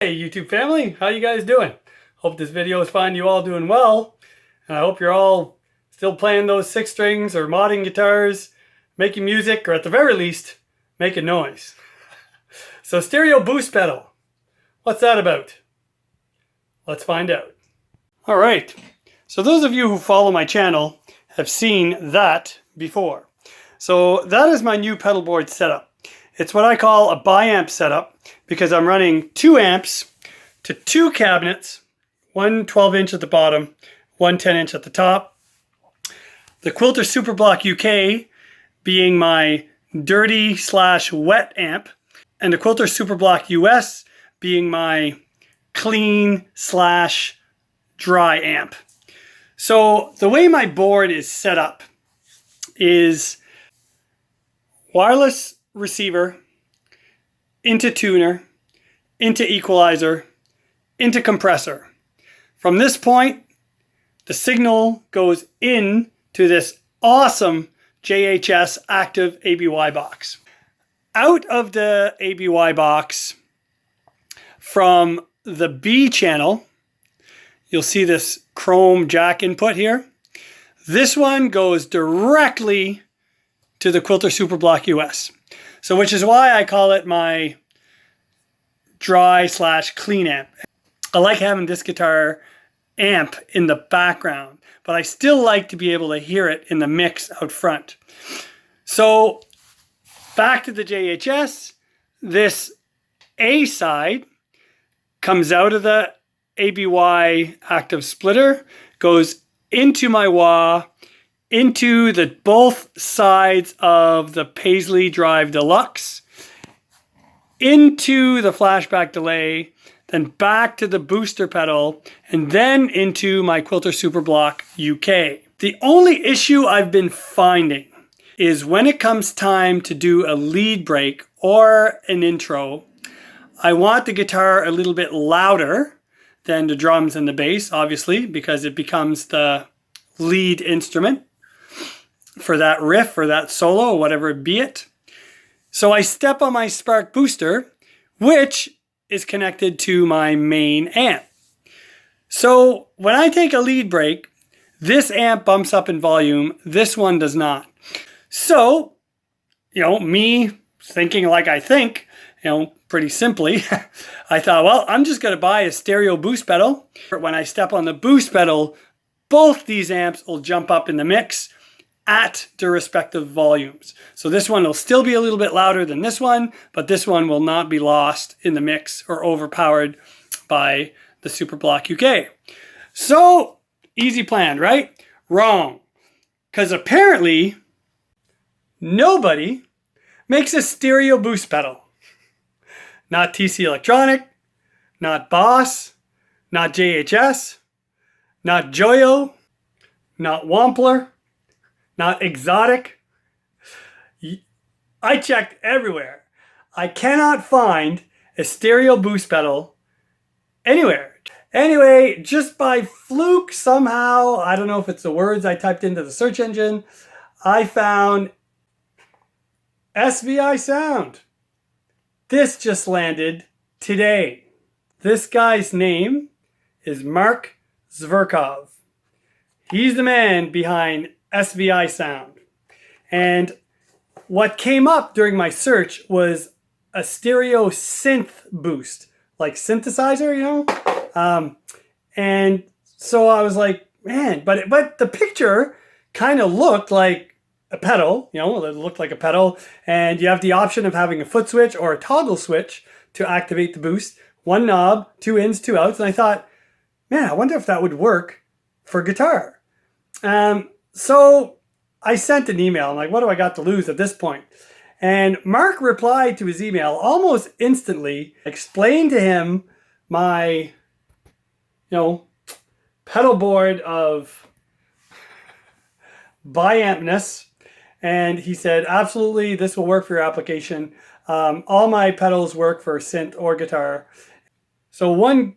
Hey YouTube family, how you guys doing? Hope this video is finding you all doing well. And I hope you're all still playing those six strings or modding guitars, making music, or at the very least, making noise. So stereo boost pedal, what's that about? Let's find out. All right, so those of you who follow my channel have seen that before. So that is my new pedal board setup. It's what I call a bi-amp setup because I'm running 2 amps to 2 cabinets, one 12-inch at the bottom, one 10-inch at the top. The Quilter Superblock UK being my dirty/wet amp, and the Quilter Superblock US being my clean/dry amp. So the way my board is set up is wireless receiver into tuner, into equalizer, into compressor. From this point, the signal goes in to this awesome JHS active ABY box. Out of the ABY box, from the B channel, you'll see this chrome jack input here. This one goes directly to the Quilter Superblock US. So which is why I call it my dry/clean amp. I like having this guitar amp in the background, but I still like to be able to hear it in the mix out front. So back to the JHS, this A side comes out of the ABY active splitter, goes into my wah, into the both sides of the Paisley Drive Deluxe, into the flashback delay, then back to the booster pedal, and then into my Quilter Superblock UK. The only issue I've been finding is when it comes time to do a lead break or an intro, I want the guitar a little bit louder than the drums and the bass, obviously, because it becomes the lead instrument for that riff or that solo or whatever it be it. So I step on my Spark booster, which is connected to my main amp. So when I take a lead break, this amp bumps up in volume, this one does not. So, me thinking like I think, pretty simply, I thought, well, I'm just going to buy a stereo boost pedal. When I step on the boost pedal, both these amps will jump up in the mix at their respective volumes. So this one will still be a little bit louder than this one, but this one will not be lost in the mix or overpowered by the Superblock UK. So easy plan, right? Wrong. Because apparently nobody makes a stereo boost pedal. Not TC Electronic, not Boss, not JHS, not Joyo, not Wampler, not Exotic. I checked everywhere. I cannot find a stereo boost pedal anywhere. Anyway, just by fluke somehow, I don't know if it's the words I typed into the search engine, I found SVI sound. This just landed today. This guy's name is Mark Svirkov. He's the man behind SVI sound. And what came up during my search was a stereo synth boost, like synthesizer, and so I was like, man, but the picture kind of looked like a pedal, it looked like a pedal, and you have the option of having a foot switch or a toggle switch to activate the boost. One knob, 2 ins, 2 outs, and I thought, man, I wonder if that would work for guitar. So I sent an email. I'm like, what do I got to lose at this point? And Mark replied to his email almost instantly, explained to him my, pedal board of bi-ampness. And he said, absolutely, this will work for your application. All my pedals work for synth or guitar. So one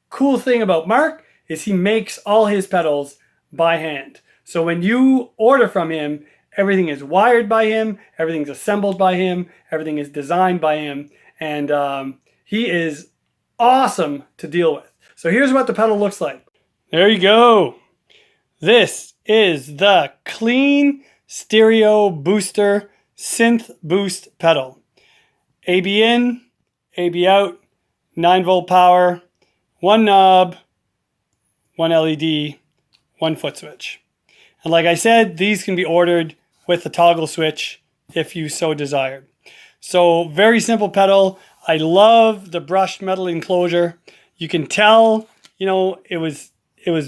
cool thing about Mark is he makes all his pedals by hand. So when you order from him, everything is wired by him, everything's assembled by him, everything is designed by him, and he is awesome to deal with. So here's what the pedal looks like. There you go. This is the Clean Stereo Booster Synth Boost pedal. AB in, AB out, 9-volt power, one knob, one LED, one foot switch. And like I said, these can be ordered with the toggle switch if you so desired. So very simple pedal. I love the brushed metal enclosure. You can tell, you know, it was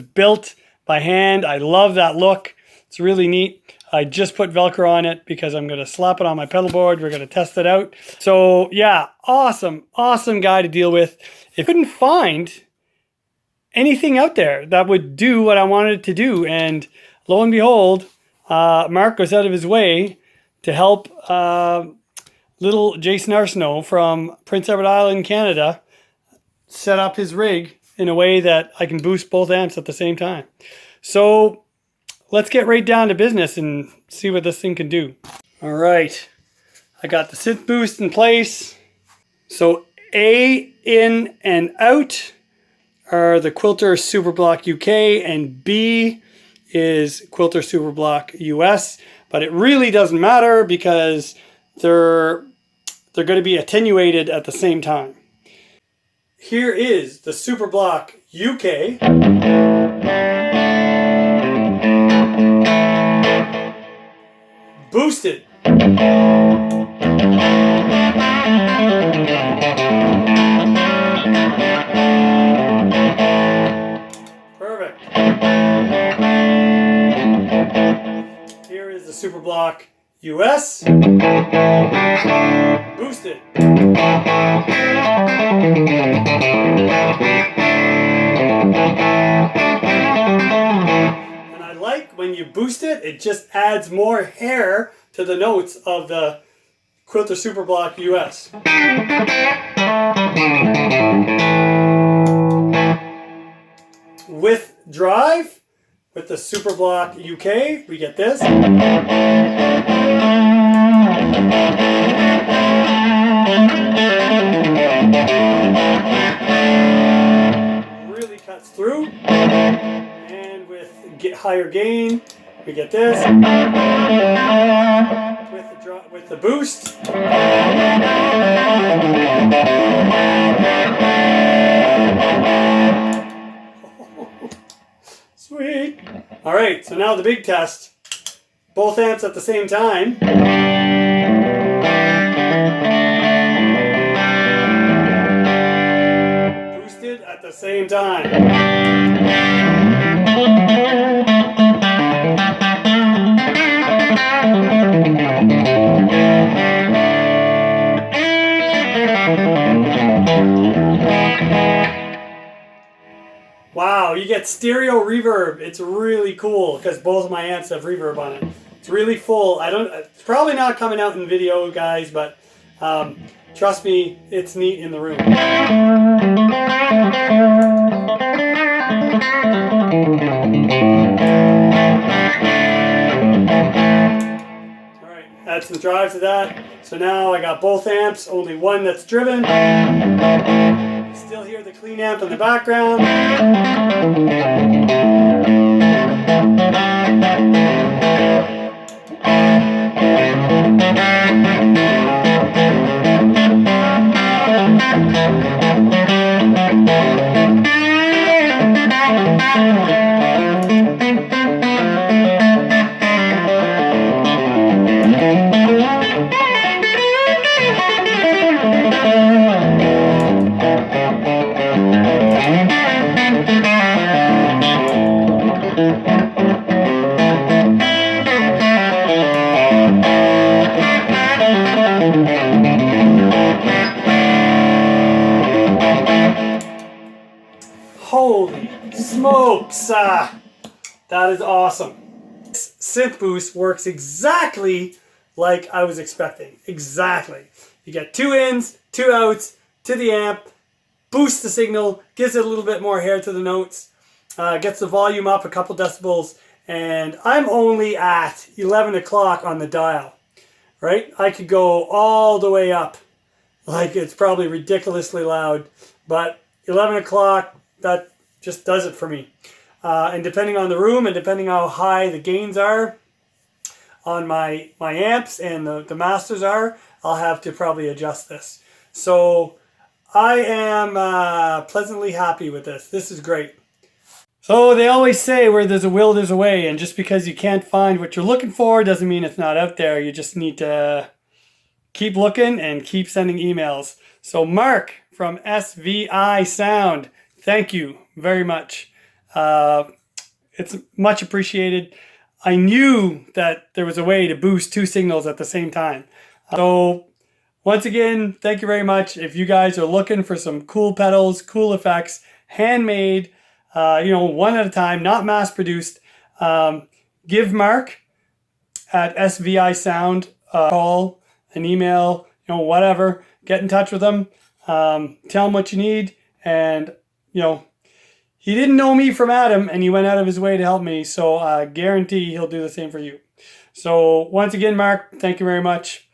built by hand. I love that look. It's really neat. I just put Velcro on it because I'm going to slap it on my pedal board. We're going to test it out. So yeah, awesome guy to deal with. I couldn't find anything out there that would do what I wanted it to do. And lo and behold, Mark goes out of his way to help little Jason Arsenault from Prince Edward Island, Canada, set up his rig in a way that I can boost both amps at the same time. So let's get right down to business and see what this thing can do. All right, I got the synth boost in place. So A, in and out are the Quilter Superblock UK, and B is Quilter Superblock US. But it really doesn't matter because they're going to be attenuated at the same time. Here is the Superblock UK. Boosted. Perfect. Here is the Superblock US. Boosted. And I like when you boost it, it just adds more hair to the notes of the Quilter Superblock US. With drive, with the Superblock UK, we get this. Really cuts through. And with higher gain, we get this. With the boost. Sweet. All right, so now the big test. Both amps at the same time. Boosted at the same time. Wow, you get stereo reverb. It's really cool because both of my amps have reverb on it. It's really full. It's probably not coming out in video, guys, but trust me, it's neat in the room. All right, add some drive to that. So now I got both amps, only one that's driven. Still hear the clean amp in the background. Holy smokes! That is awesome. This synth boost works exactly like I was expecting. Exactly. You get 2 ins, 2 outs to the amp, boosts the signal, gives it a little bit more hair to the notes, gets the volume up a couple decibels, and I'm only at 11 o'clock on the dial, right? I could go all the way up, like it's probably ridiculously loud, but 11 o'clock, that just does it for me. And depending on the room and depending how high the gains are on my amps and the masters are, I'll have to probably adjust this. So I am pleasantly happy with this. This is great. So they always say where there's a will, there's a way. And just because you can't find what you're looking for doesn't mean it's not out there. You just need to keep looking and keep sending emails. So Mark from SVI Sound, thank you very much. It's much appreciated. I knew that there was a way to boost two signals at the same time. So once again, thank you very much. If you guys are looking for some cool pedals, cool effects, handmade, one at a time, not mass produced, give Mark at SVI Sound a call, an email, whatever. Get in touch with him. Tell him what you need. And, he didn't know me from Adam, and he went out of his way to help me. So I guarantee he'll do the same for you. So once again, Mark, thank you very much.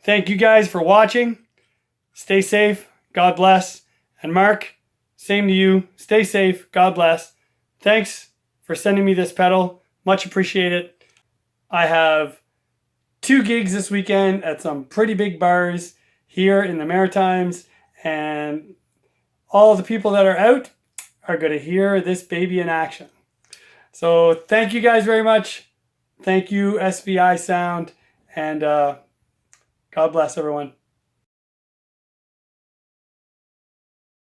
Thank you guys for watching. Stay safe. God bless. And Mark, same to you. Stay safe. God bless. Thanks for sending me this pedal. Much appreciated. I have 2 gigs this weekend at some pretty big bars here in the Maritimes. And all the people that are out are going to hear this baby in action. So thank you guys very much. Thank you, SVI Sound. And God bless everyone.